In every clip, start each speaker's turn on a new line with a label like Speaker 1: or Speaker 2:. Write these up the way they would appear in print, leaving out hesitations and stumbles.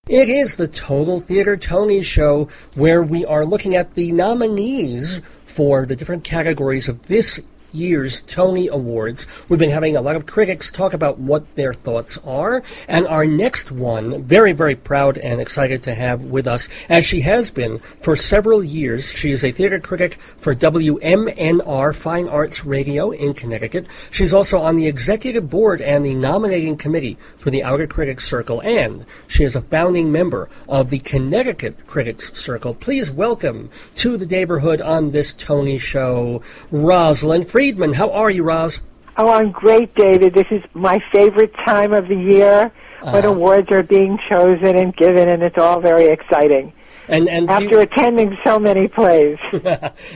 Speaker 1: It is the Total Theater Tony Show, where we are looking at the nominees for the different categories of this year's Tony Awards. We've been having a lot of critics talk about what their thoughts are, and our next one, very, very proud and excited to have with us, as she has been for several years. She is a theater critic for WMNR Fine Arts Radio in Connecticut. She's also on the executive board and the nominating committee for the Outer Critics Circle, and she is a founding member of the Connecticut Critics Circle. Please welcome to the neighborhood on this Tony Show, Rosalind Friedman. How are you, Roz?
Speaker 2: Oh, I'm great, David. This is my favorite time of the year when awards are being chosen and given, and it's all very exciting.
Speaker 1: And
Speaker 2: after attending so many plays.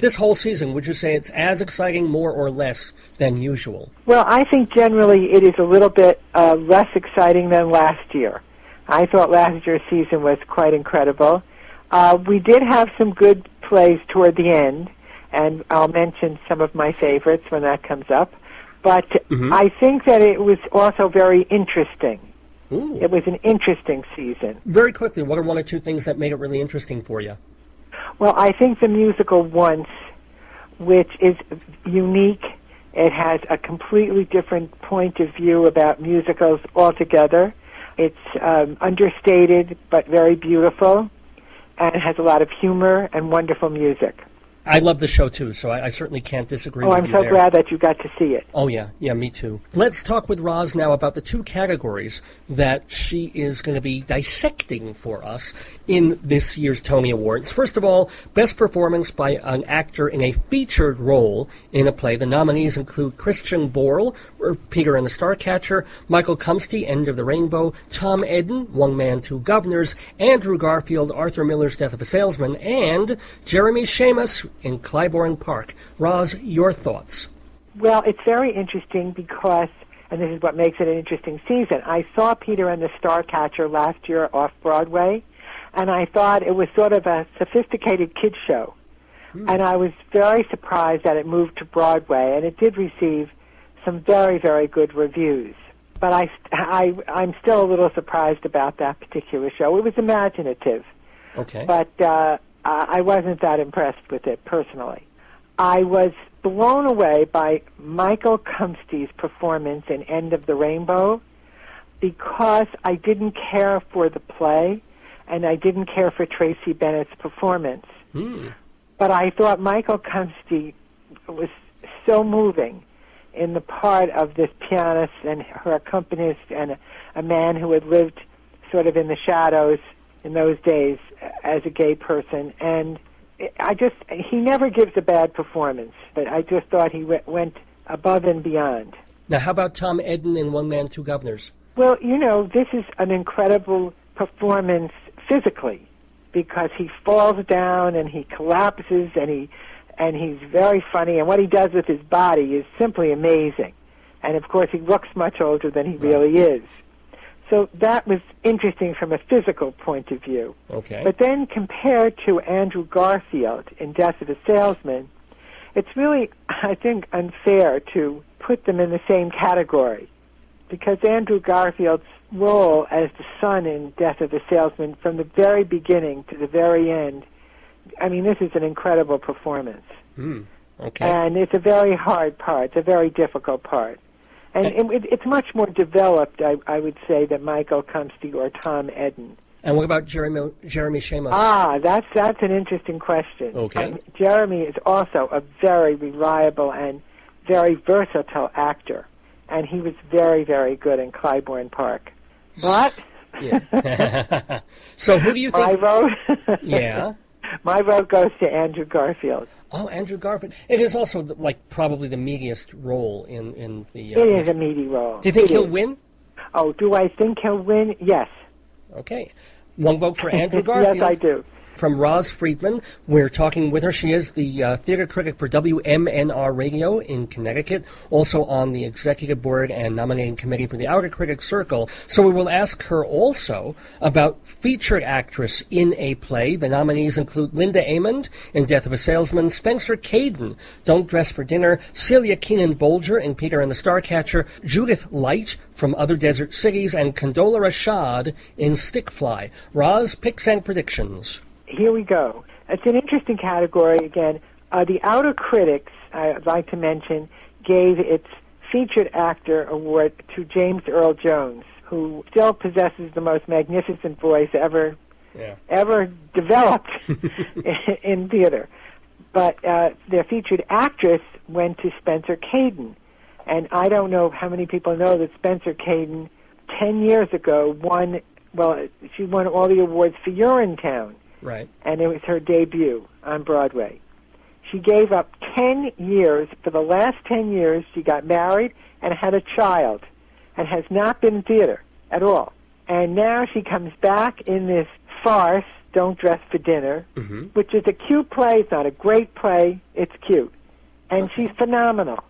Speaker 1: This whole season, would you say it's as exciting, more or less, than usual?
Speaker 2: Well, I think generally it is a little bit less exciting than last year. I thought last year's season was quite incredible. We did have some good plays toward the end, and I'll mention some of my favorites when that comes up. But I think that it was also very interesting.
Speaker 1: Ooh.
Speaker 2: It was an interesting season.
Speaker 1: Very quickly, what are one or two things that made it really interesting for you?
Speaker 2: Well, I think the musical Once, which is unique. It has a completely different point of view about musicals altogether. It's understated but very beautiful, and it has a lot of humor and wonderful music.
Speaker 1: I love the show, too, so I certainly can't disagree with you there.
Speaker 2: I'm so glad that you got to see it.
Speaker 1: Oh, yeah, me too. Let's talk with Roz now about the two categories that she is going to be dissecting for us in this year's Tony Awards. First of all, Best Performance by an Actor in a Featured Role in a Play. The nominees include Christian Borle, Peter and the Starcatcher, Michael Comsty, End of the Rainbow, Tom Eden, One Man, Two Governors, Andrew Garfield, Arthur Miller's Death of a Salesman, and Jeremy Shamus in Clybourne Park. Roz, your thoughts?
Speaker 2: Well, it's very interesting because, and this is what makes it an interesting season, I saw Peter and the Starcatcher last year off Broadway, and I thought it was sort of a sophisticated kid show. And I was very surprised that it moved to Broadway, and it did receive some very, very good reviews. But I'm still a little surprised about that particular show. It was imaginative.
Speaker 1: Okay.
Speaker 2: But I wasn't that impressed with it, personally. I was blown away by Michael Comsty's performance in End of the Rainbow because I didn't care for the play and I didn't care for Tracy Bennett's performance. But I thought Michael Comsty was so moving in the part of this pianist and her accompanist and a man who had lived sort of in the shadows in those days as a gay person, and he never gives a bad performance, but I just thought he went above and beyond.
Speaker 1: Now, how about Tom Eden in One Man, Two Governors?
Speaker 2: Well, this is an incredible performance physically, because he falls down and he collapses and he's very funny, and what he does with his body is simply amazing. And of course, he looks much older than he really is. So that was interesting from a physical point of view.
Speaker 1: Okay.
Speaker 2: But then compared to Andrew Garfield in Death of a Salesman, it's really, I think, unfair to put them in the same category, because Andrew Garfield's role as the son in Death of a Salesman, from the very beginning to the very end, I mean, this is an incredible performance.
Speaker 1: Okay.
Speaker 2: And it's a very hard part. It's a very difficult part. And it's much more developed, I would say, than Michael Comsty or Tom Eden.
Speaker 1: And what about Jeremy Shamus?
Speaker 2: That's an interesting question.
Speaker 1: Okay.
Speaker 2: Jeremy is also a very reliable and very versatile actor, and he was very, very good in Clybourne Park. But
Speaker 1: yeah. So who do you think?
Speaker 2: My vote.
Speaker 1: Yeah.
Speaker 2: My vote goes to Andrew Garfield.
Speaker 1: Oh, Andrew Garfield. It is also probably the meatiest role in the.
Speaker 2: It is a meaty role.
Speaker 1: Do you think he'll win?
Speaker 2: Oh, do I think he'll win? Yes.
Speaker 1: Okay. One vote for Andrew Garfield.
Speaker 2: Yes, I do.
Speaker 1: from Roz Friedman. We're talking with her. She is the theater critic for WMNR Radio in Connecticut, also on the executive board and nominating committee for the Outer Critics Circle. So we will ask her also about featured actress in a play. The nominees include Linda Amond in Death of a Salesman, Spencer Caden, Don't Dress for Dinner, Celia Keenan-Bolger in Peter and the Starcatcher, Judith Light from Other Desert Cities, and Condola Rashad in Stickfly. Roz, picks and predictions.
Speaker 2: Here we go. It's an interesting category again. The Outer Critics, I'd like to mention, gave its Featured Actor Award to James Earl Jones, who still possesses the most magnificent voice ever developed in theater. But their featured actress went to Spencer Caden. And I don't know how many people know that Spencer Caden, 10 years ago, she won all the awards for Urinetown.
Speaker 1: Right.
Speaker 2: And it was her debut on Broadway. She gave up 10 years. For the last 10 years, she got married and had a child and has not been in theater at all. And now she comes back in this farce, Don't Dress for Dinner, which is a cute play. It's not a great play. It's cute. And she's phenomenal.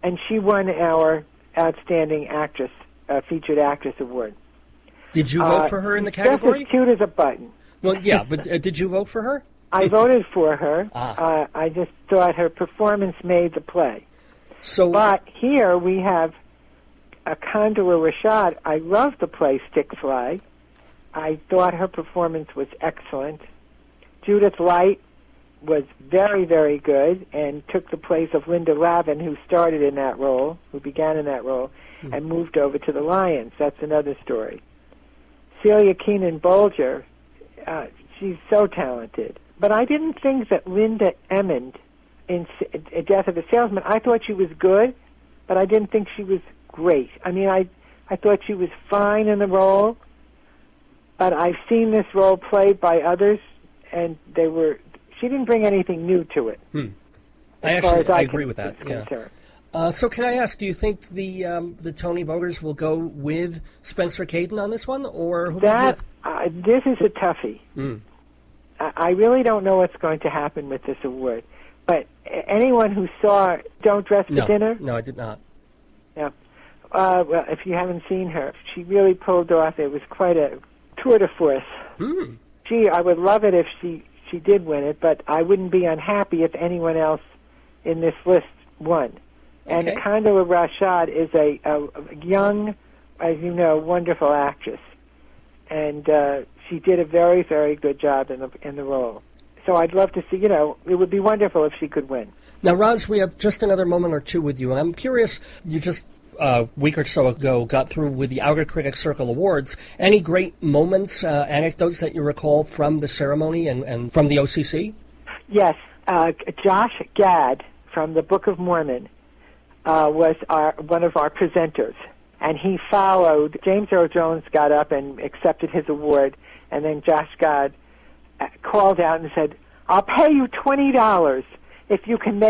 Speaker 2: And she won our Outstanding Actress, Featured Actress Award.
Speaker 1: Did you vote for her in the category?
Speaker 2: Just as cute as a button.
Speaker 1: Well, yeah, but did you vote for her?
Speaker 2: I voted for her. I just thought her performance made the play. But here we have Condola Rashad. I love the play Stickfly. I thought her performance was excellent. Judith Light was very, very good and took the place of Linda Lavin, who started in that role, who began in that role, and moved over to the Lions. That's another story. Celia Keenan-Bolger, she's so talented. But I didn't think that Linda Amond in Death of a Salesman, I thought she was good, but I didn't think she was great. I mean, I thought she was fine in the role, but I've seen this role played by others, and she didn't bring anything new to it.
Speaker 1: I agree with that. Yeah. So can I ask, do you think the Tony voters will go with Spencer Caden on this one, or who?
Speaker 2: This is a toughie. I really don't know what's going to happen with this award. But anyone who saw Don't Dress for Dinner?
Speaker 1: No, I did not.
Speaker 2: Yeah. Well, if you haven't seen her, she really pulled off. It was quite a tour de force. I would love it if she did win it, but I wouldn't be unhappy if anyone else in this list won. And Condola Rashad is a young, as you know, wonderful actress. And she did a very, very good job in the role. So I'd love to see, it would be wonderful if she could win.
Speaker 1: Now, Roz, we have just another moment or two with you, and I'm curious, you just a week or so ago got through with the Outer Critics Circle Awards. Any great moments, anecdotes that you recall from the ceremony and from the OCC?
Speaker 2: Yes. Josh Gad from the Book of Mormon was one of our presenters. And he followed. James Earl Jones got up and accepted his award, and then Josh Gad called out and said, "I'll pay you $20 if you can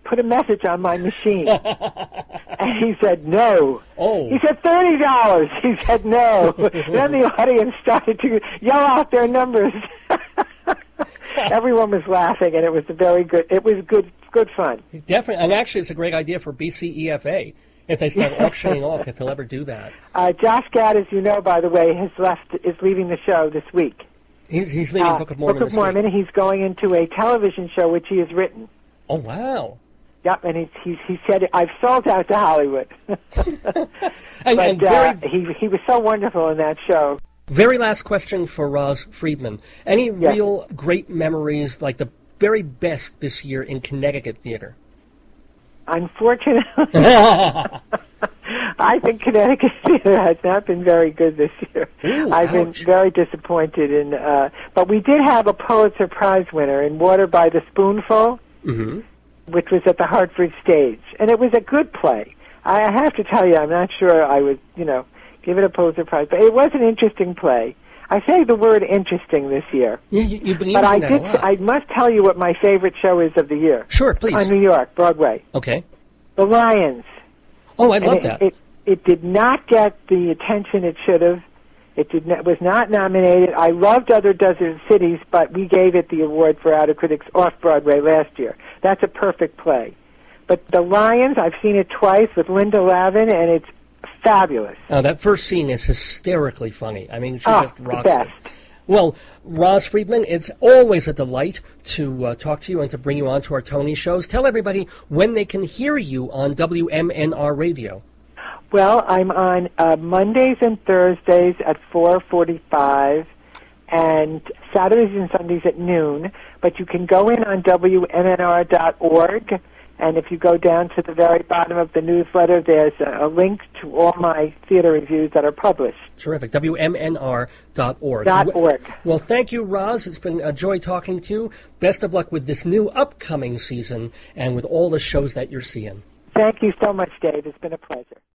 Speaker 2: put a message on my machine." And he said, "No."
Speaker 1: Oh.
Speaker 2: He said, $30. He said, "No." Then the audience started to yell out their numbers. Everyone was laughing, and it was very good. It was good fun.
Speaker 1: Definitely, and actually, it's a great idea for BCEFA. If they start auctioning off, if he'll ever do that.
Speaker 2: Josh Gad, as you know, by the way, is leaving the show this week.
Speaker 1: He's leaving Book of Mormon this week.
Speaker 2: He's going into a television show which he has written.
Speaker 1: Oh, wow.
Speaker 2: Yep, and he said, "I've sold out to Hollywood." He was so wonderful in that show.
Speaker 1: Very last question for Roz Friedman. Any real great memories, like the very best this year in Connecticut Theatre?
Speaker 2: Unfortunately, I think Connecticut Theatre has not been very good this year.
Speaker 1: Ooh,
Speaker 2: I've been very disappointed in. But we did have a Pulitzer Prize winner in Water by the Spoonful, which was at the Hartford Stage, and it was a good play. I have to tell you, I'm not sure I would, give it a Pulitzer Prize, but it was an interesting play. I say the word interesting this year.
Speaker 1: Yeah, you've been using that a lot.
Speaker 2: I must tell you what my favorite show is of the year.
Speaker 1: Sure, please.
Speaker 2: On New York, Broadway.
Speaker 1: Okay.
Speaker 2: The Lions.
Speaker 1: Oh, I love that.
Speaker 2: It did not get the attention it should have. Was not nominated. I loved Other Dozen Cities, but we gave it the award for Out of Critics Off-Broadway last year. That's a perfect play. But The Lions, I've seen it twice with Linda Lavin, and it's fabulous.
Speaker 1: Oh, that first scene is hysterically funny. I mean, she just rocks
Speaker 2: the best.
Speaker 1: it. Well, Ros Friedman, it's always a delight to talk to you and to bring you on to our Tony shows. Tell everybody when they can hear you on WMNR Radio.
Speaker 2: Well, I'm on Mondays and Thursdays at 4:45 and Saturdays and Sundays at noon. But you can go in on WMNR.org, and if you go down to the very bottom of the newsletter, there's a link to all my theater reviews that are published.
Speaker 1: Terrific. WMNR.org. Well, thank you, Roz. It's been a joy talking to you. Best of luck with this new upcoming season and with all the shows that you're seeing.
Speaker 2: Thank you so much, Dave. It's been a pleasure.